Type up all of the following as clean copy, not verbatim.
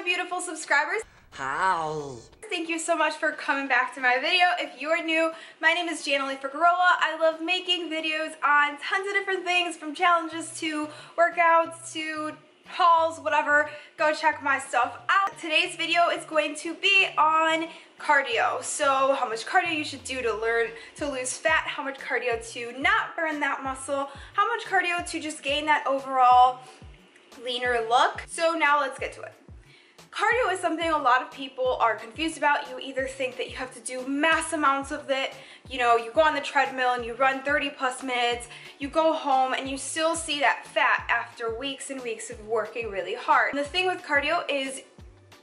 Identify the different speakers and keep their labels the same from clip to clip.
Speaker 1: beautiful subscribers.
Speaker 2: Hi.
Speaker 1: Thank you so much for coming back to my video. If you are new, my name is Janalee Figueroa. I love making videos on tons of different things, from challenges to workouts to hauls, whatever. Go check my stuff out. Today's video is going to be on cardio. So how much cardio you should do to learn to lose fat, how much cardio to not burn that muscle, how much cardio to just gain that overall leaner look. So now let's get to it. Cardio is something a lot of people are confused about. You either think that you have to do mass amounts of it, you know, you go on the treadmill and you run 30 plus minutes, you go home and you still see that fat after weeks and weeks of working really hard. And the thing with cardio is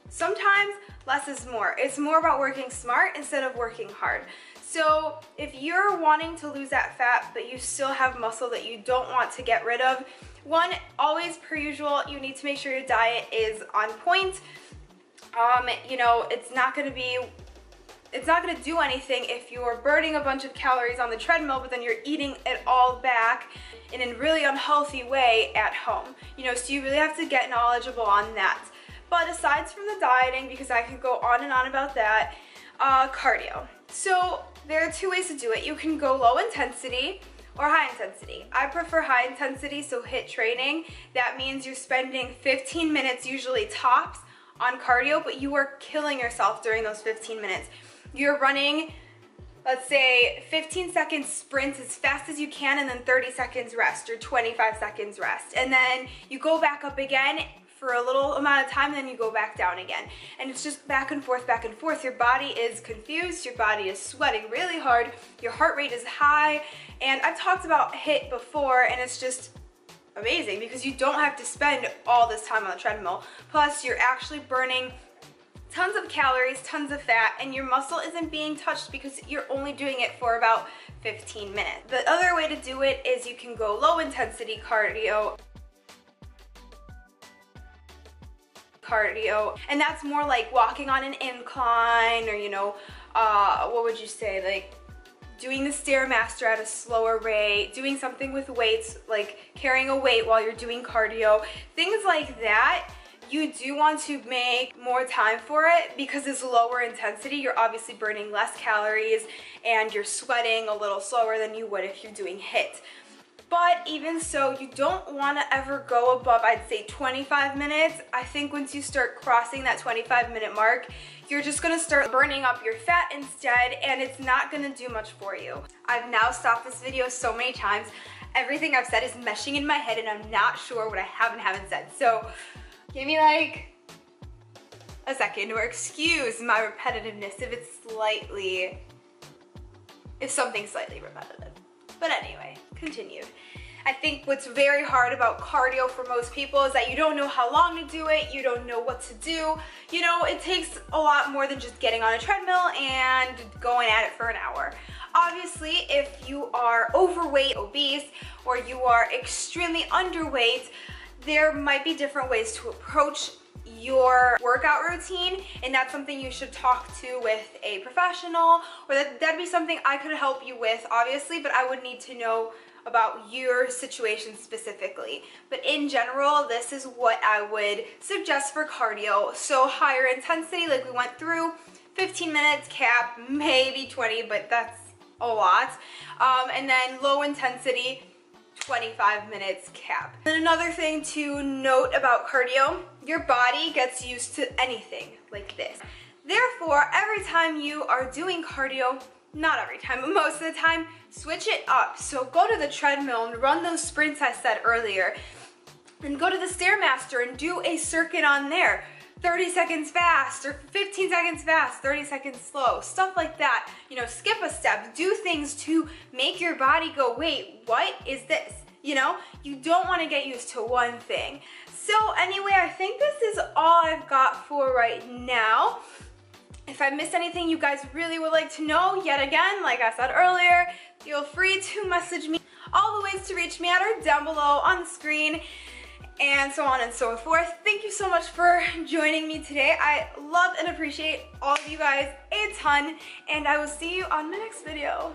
Speaker 1: sometimes less is more. It's more about working smart instead of working hard. So if you're wanting to lose that fat but you still have muscle that you don't want to get rid of, one, always per usual, you need to make sure your diet is on point. You know, it's not gonna do anything if you're burning a bunch of calories on the treadmill, but then you're eating it all back in a really unhealthy way at home. You know, so you really have to get knowledgeable on that. But aside from the dieting, because I could go on and on about that, cardio. So there are two ways to do it. You can go low intensity or high intensity. I prefer high intensity, so HIIT training. That means you're spending 15 minutes, usually tops, on cardio, but you are killing yourself during those 15 minutes. You're running, let's say, 15-second sprints as fast as you can, and then 30 seconds rest, or 25 seconds rest. And then you go back up again for a little amount of time, then you go back down again. And it's just back and forth, back and forth. Your body is confused, your body is sweating really hard, your heart rate is high, and I've talked about HIIT before, and it's just amazing because you don't have to spend all this time on the treadmill. Plus, you're actually burning tons of calories, tons of fat, and your muscle isn't being touched because you're only doing it for about 15 minutes. The other way to do it is you can go low intensity cardio, and that's more like walking on an incline, or, you know, what would you say, like doing the Stairmaster at a slower rate, doing something with weights, like carrying a weight while you're doing cardio, things like that. You do want to make more time for it because it's lower intensity. You're obviously burning less calories and you're sweating a little slower than you would if you're doing HIIT. But even so, you don't want to ever go above, I'd say, 25 minutes. I think once you start crossing that 25-minute mark, you're just going to start burning up your fat instead, and it's not going to do much for you. I've now stopped this video so many times. Everything I've said is meshing in my head, and I'm not sure what I have and haven't said. So give me like a second, or excuse my repetitiveness if something's slightly repetitive. But anyway, continued. I think what's very hard about cardio for most people is that you don't know how long to do it, you don't know what to do. You know, it takes a lot more than just getting on a treadmill and going at it for an hour. Obviously, if you are overweight, obese, or you are extremely underweight, there might be different ways to approach your workout routine, and that's something you should talk to with a professional, or that'd be something I could help you with, obviously, but I would need to know about your situation specifically. But in general, this is what I would suggest for cardio. So higher intensity, like we went through, 15 minutes cap, maybe 20, but that's a lot. And then low intensity, 25 minutes cap. And another thing to note about cardio, your body gets used to anything like this. Therefore, every time you are doing cardio, not every time, but most of the time, switch it up. So go to the treadmill and run those sprints I said earlier, and go to the Stairmaster and do a circuit on there. 30 seconds fast, or 15 seconds fast, 30 seconds slow, stuff like that. You know, skip a step, do things to make your body go, wait, what is this? You know, you don't want to get used to one thing. So anyway, I think this is all I've got for right now. If I missed anything you guys really would like to know, yet again, like I said earlier, feel free to message me. All the ways to reach me at are down below on the screen, and so on and so forth. Thank you so much for joining me today. I love and appreciate all of you guys a ton, and I will see you on the next video.